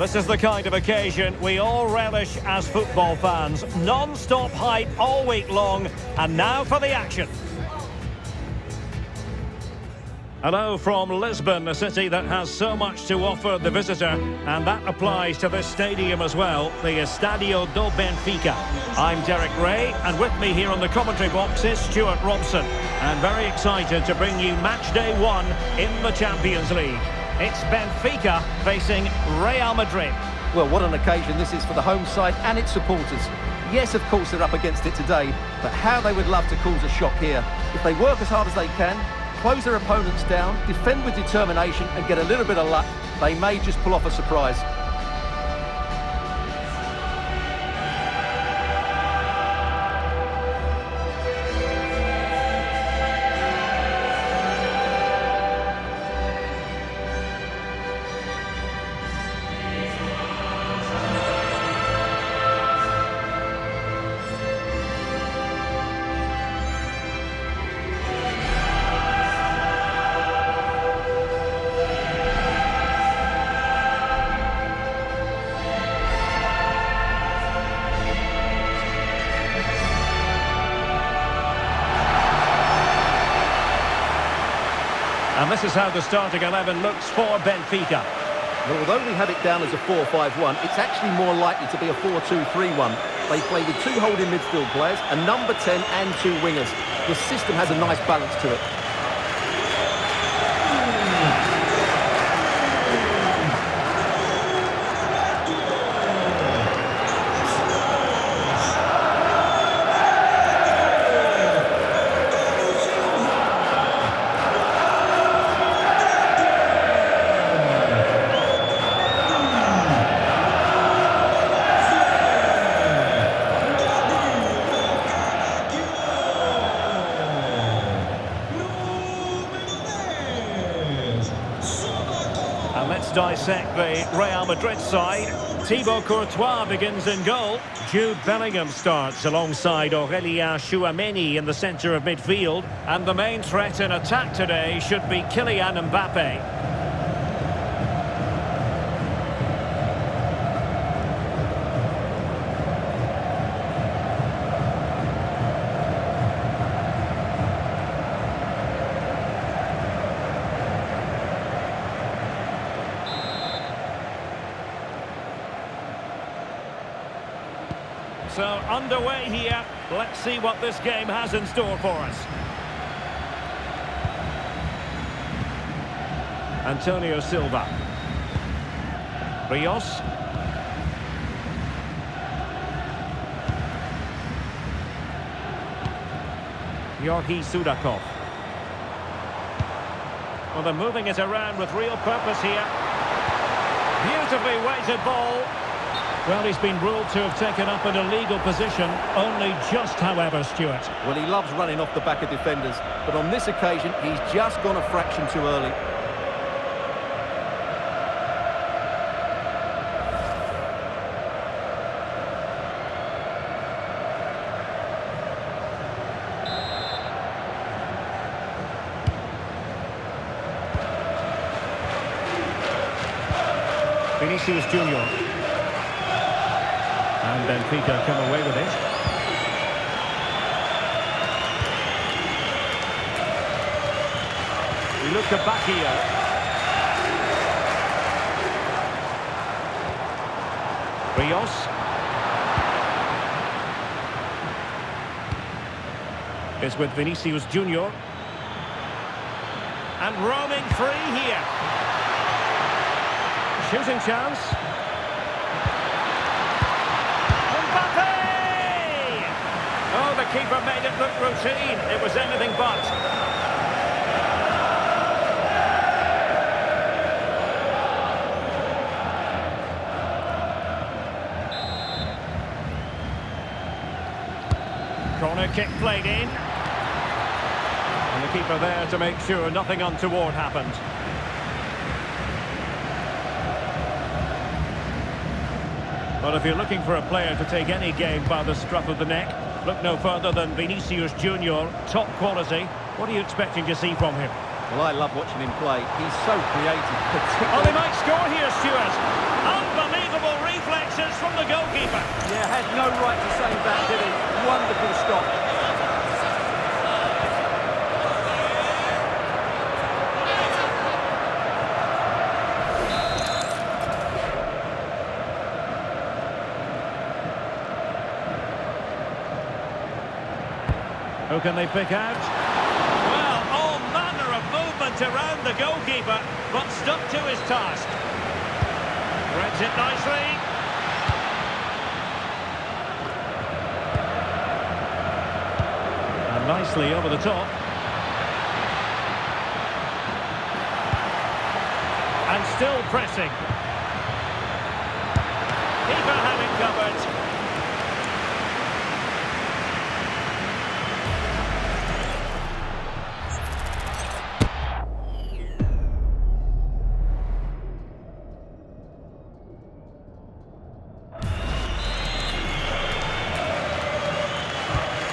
This is the kind of occasion we all relish as football fans. Non-stop hype all week long, and now for the action. Hello from Lisbon, a city that has so much to offer the visitor, and that applies to this stadium as well, the Estadio do Benfica. I'm Derek Ray, and with me here on the commentary box is Stuart Robson, and very excited to bring you match day 1 in the Champions League. It's Benfica facing Real Madrid. Well, what an occasion this is for the home side and its supporters. Yes, of course, they're up against it today, but how they would love to cause a shock here. If they work as hard as they can, close their opponents down, defend with determination and get a little bit of luck, they may just pull off a surprise. And this is how the starting 11 looks for Benfica. Well, although we have it down as a 4-5-1, it's actually more likely to be a 4-2-3-1. They play with 2 holding midfield players, a number 10 and 2 wingers. The system has a nice balance to it. Let's dissect the Real Madrid side. Thibaut Courtois begins in goal. Jude Bellingham starts alongside Aurélien Tchouaméni in the centre of midfield. And the main threat in attack today should be Kylian Mbappe. So, underway here. Let's see what this game has in store for us. Antonio Silva. Rios. Georgi Sudakov. Well, they're moving it around with real purpose here. Beautifully weighted ball. Well, he's been ruled to have taken up an illegal position, only just, however, Stuart. Well, he loves running off the back of defenders, but on this occasion, he's just gone a fraction too early. Vinicius Junior. And Benfica come away with it. We look at Bakio. Rios. Is with Vinicius Junior. And roaming free here. Shooting chance. Oh, the keeper made it look routine. It was anything but. Corner kick played in. And the keeper there to make sure nothing untoward happened. Well, if you're looking for a player to take any game by the scruff of the neck, look no further than Vinicius Junior, top quality. What are you expecting to see from him? Well, I love watching him play. He's so creative, Oh, particularly... they might score here, Stuart. Unbelievable. fires from the goalkeeper. Yeah, had no right to save that, did he? Wonderful stop. Who can they pick out? Well, all manner of movement around the goalkeeper, but stuck to his task. Threads it nicely. And nicely over the top. And still pressing. Keeper had it covered.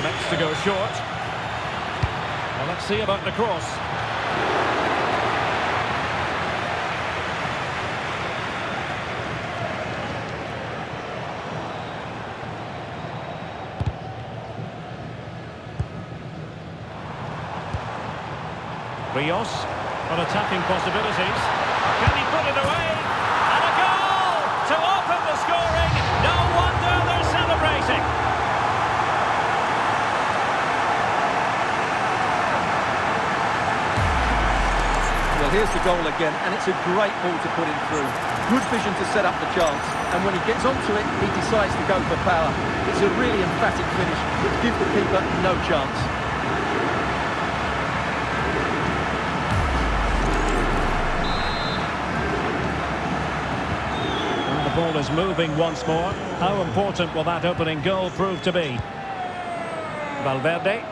Next to go short. Well, let's see about the cross. Rios on attacking possibilities. Can he put it away? And a goal to open the scoring. No wonder they're celebrating. Well, here's the goal again, and it's a great ball to put him through. Good vision to set up the chance, and when he gets onto it, he decides to go for power. It's a really emphatic finish, which gives the keeper no chance. And the ball is moving once more. How important will that opening goal prove to be? Valverde.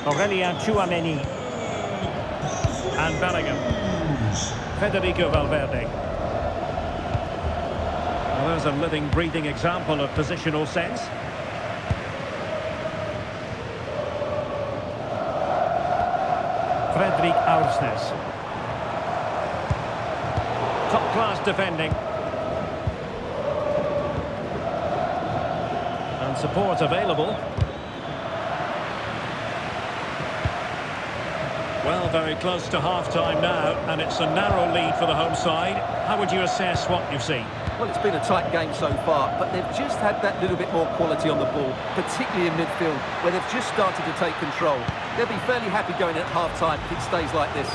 Aurelien Tchouameni. And Bellingham. Federico Valverde. Well, there's a living, breathing example of positional sense. Fredrik Aursnes. Top-class defending. And support available. Well, very close to half-time now, and it's a narrow lead for the home side. How would you assess what you've seen? Well, it's been a tight game so far, but they've just had that little bit more quality on the ball, particularly in midfield, where they've just started to take control. They'll be fairly happy going at half-time if it stays like this.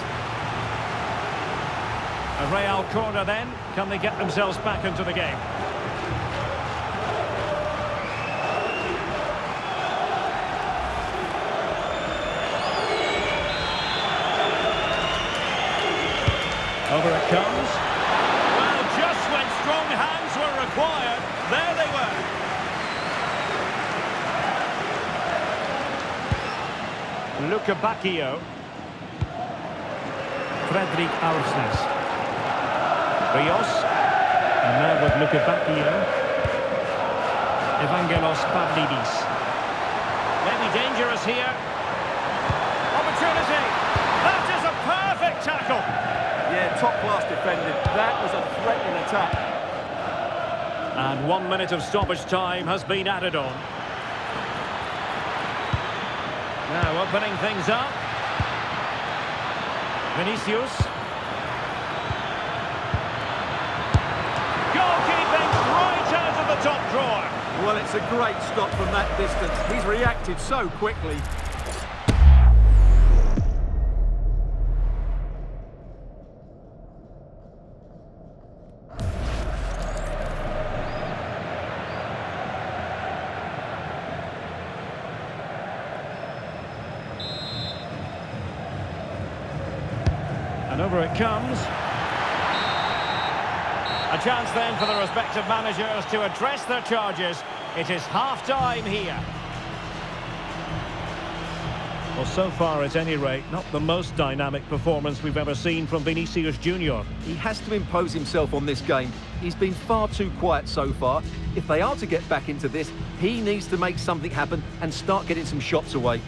A Real corner then. Can they get themselves back into the game? Over it comes. Well, just when strong hands were required, there they were. Luca Bacchio. Fredrik Aursnes. Rios. And now with Luca Bacchio. Evangelos Pavlidis. Maybe dangerous here. Opportunity. That is a perfect tackle. Yeah, top-class defending. That was a threatening attack. And 1 minute of stoppage time has been added on. Now opening things up. Vinicius. Goalkeeping right out of the top drawer. Well, it's a great stop from that distance. He's reacted so quickly. And over it comes. A chance then for the respective managers to address their charges. It is half-time here. Well, so far, at any rate, not the most dynamic performance we've ever seen from Vinicius Junior. He has to impose himself on this game. He's been far too quiet so far. If they are to get back into this, he needs to make something happen and start getting some shots away.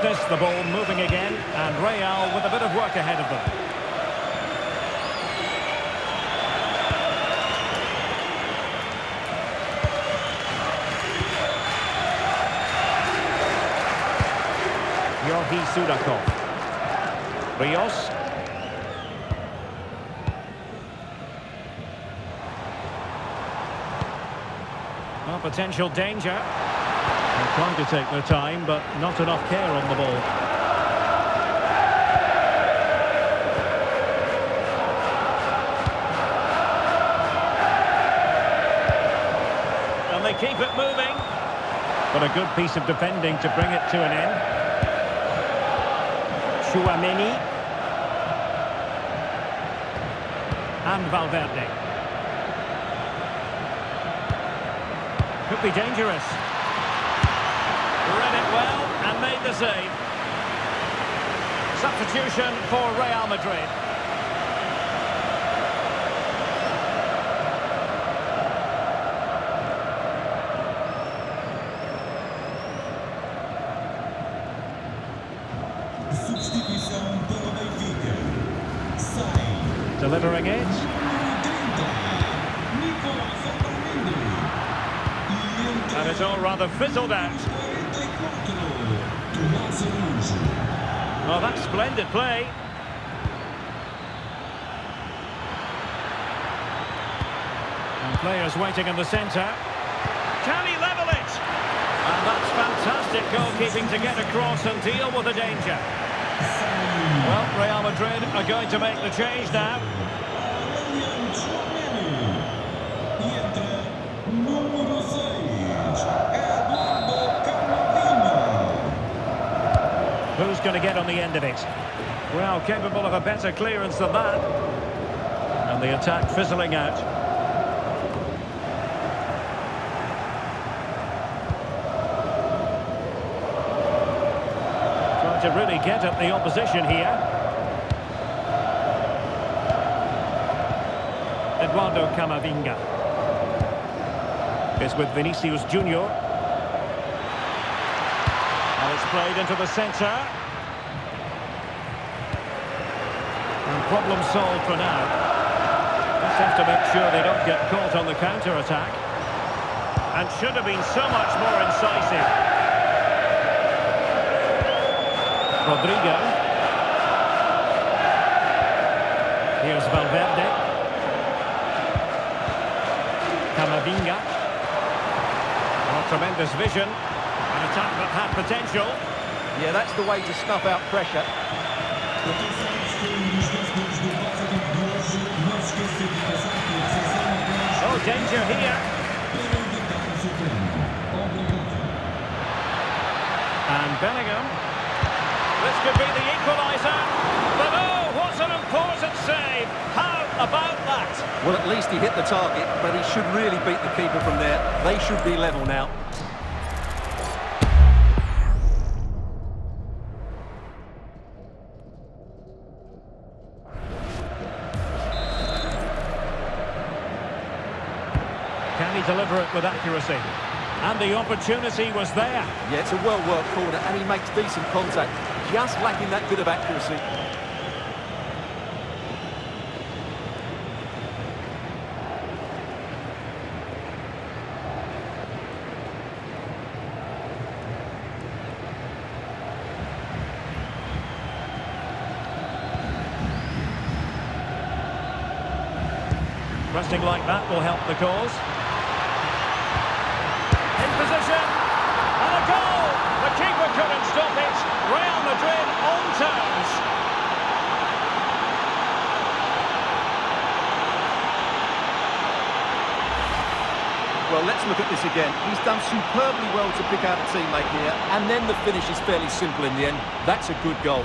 this, the ball moving again, and Real with a bit of work ahead of them. Yogi Sudakov. Rios. Well, potential danger. They're trying to take their time, but not enough care on the ball. And they keep it moving. But a good piece of defending to bring it to an end. Chouameni. And Valverde. Could be dangerous. Read it well and made the save. Substitution for Real Madrid. Substituição pelo Benfica. Sai. Delivering it. And it's all rather fizzled out. Well, that's splendid play. And players waiting in the centre. Can he level it? And that's fantastic goalkeeping to get across and deal with the danger. Well, Real Madrid are going to make the change now. Who's going to get on the end of it? Well, capable of a better clearance than that. And the attack fizzling out. Trying to really get at the opposition here. Eduardo Camavinga is with Vinicius Junior. And it's played into the centre. And problem solved for now. Just have to make sure they don't get caught on the counter-attack. And should have been so much more incisive. Rodrigo. Here's Valverde. Camavinga. Oh, tremendous vision. An attack that had potential. Yeah, that's the way to snuff out pressure. Oh, danger here. And Bellingham. This could be the equaliser. But oh, what an important save. How about that? Well, at least he hit the target, but he should really beat the keeper from there. They should be level now. Can he deliver it with accuracy? And the opportunity was there. Yeah, it's a well-worked corner, and he makes decent contact. Just lacking that bit of accuracy. Resting like that will help the cause. In position. And a goal! The keeper couldn't stop it. Real Madrid on terms. Well, let's look at this again. He's done superbly well to pick out a teammate here, and then the finish is fairly simple in the end. That's a good goal.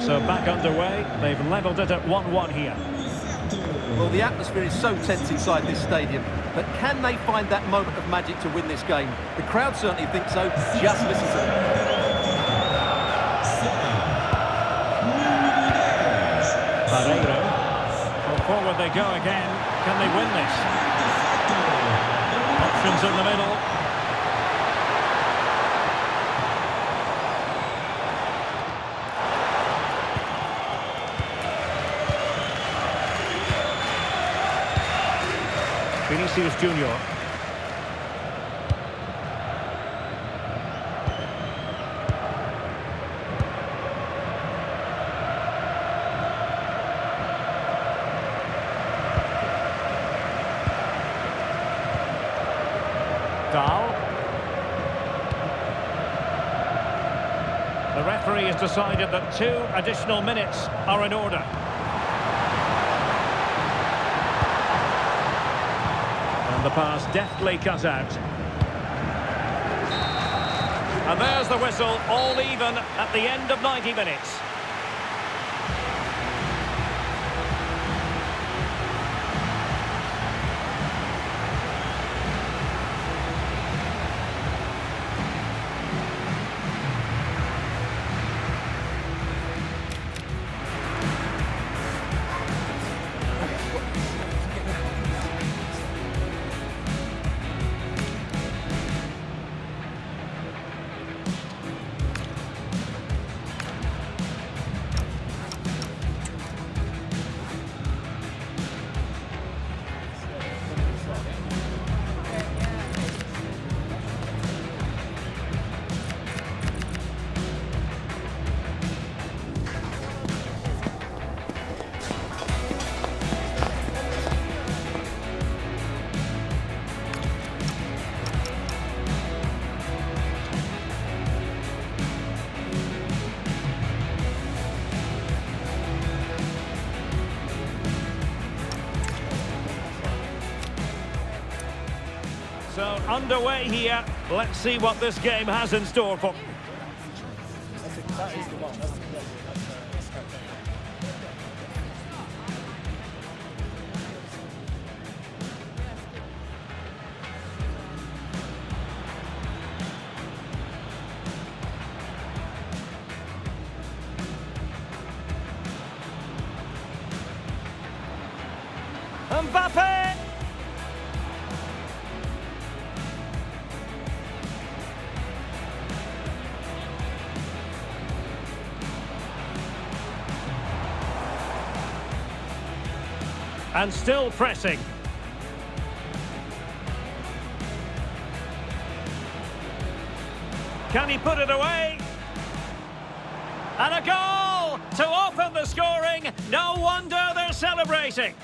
So back underway. They've levelled it at 1-1 here. Well, the atmosphere is so tense inside this stadium. But can they find that moment of magic to win this game? The crowd certainly think so. Just listen to them. Pereira. Well, forward they go again. Can they win this? Options in the middle. Vinicius Junior. The referee has decided that 2 additional minutes are in order. And the pass deftly cut out. And there's the whistle, all even at the end of 90 minutes. So, underway here. Let's see what this game has in store for... Mbappe! And still pressing. Can he put it away? And a goal to open the scoring. No wonder they're celebrating.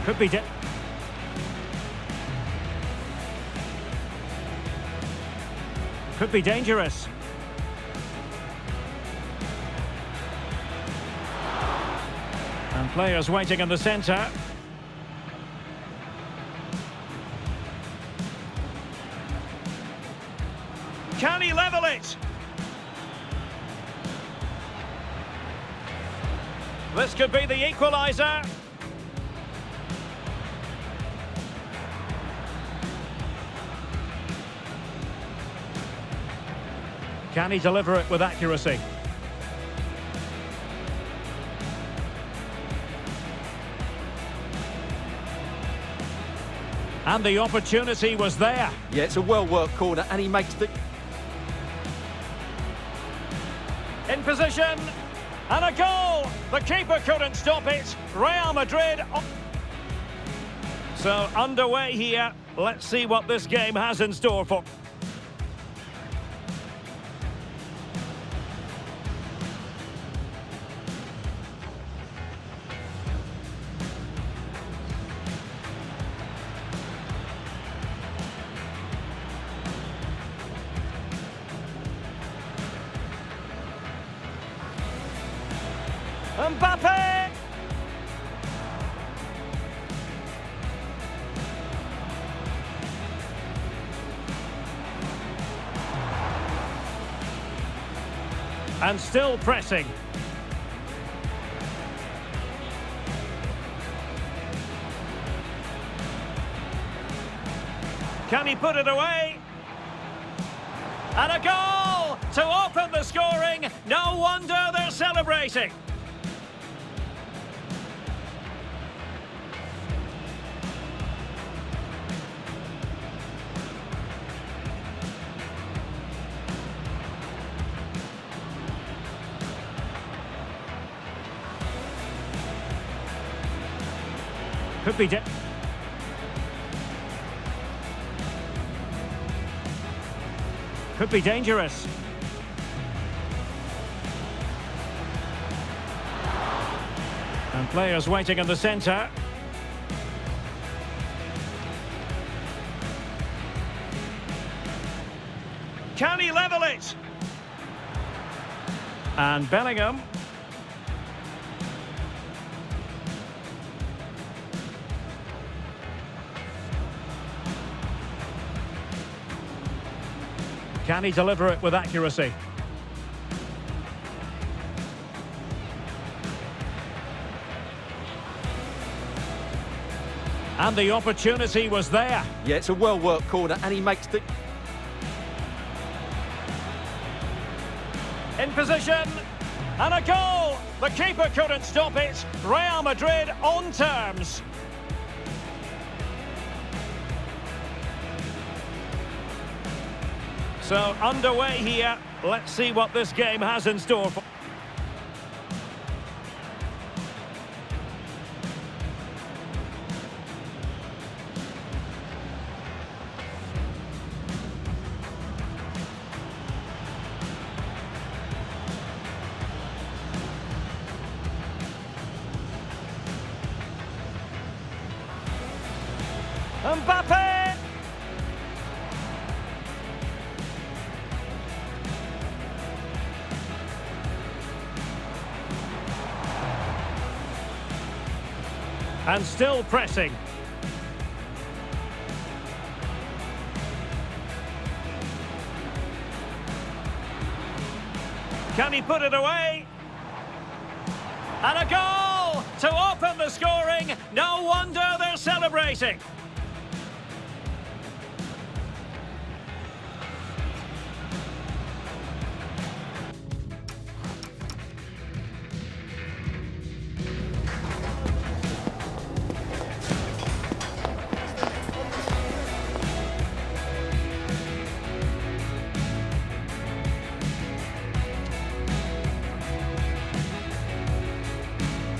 Could be dangerous. And players waiting in the centre. Can he level it? This could be the equaliser. Can he deliver it with accuracy? And the opportunity was there. Yeah, it's a well-worked corner, and he makes the... In position, and a goal! The keeper couldn't stop it. Real Madrid... So, underway here. Let's see what this game has in store for... Mbappe! And still pressing. Can he put it away? And a goal to open the scoring. No wonder they're celebrating. Could be could be dangerous. And players waiting in the centre. Can he level it? And Bellingham. Can he deliver it with accuracy? And the opportunity was there. Yeah, it's a well-worked corner, and he makes the... In position, and a goal! The keeper couldn't stop it. Real Madrid on terms. So, underway here. Let's see what this game has in store for... Mbappe! And still pressing. Can he put it away? And a goal to open the scoring. No wonder they're celebrating.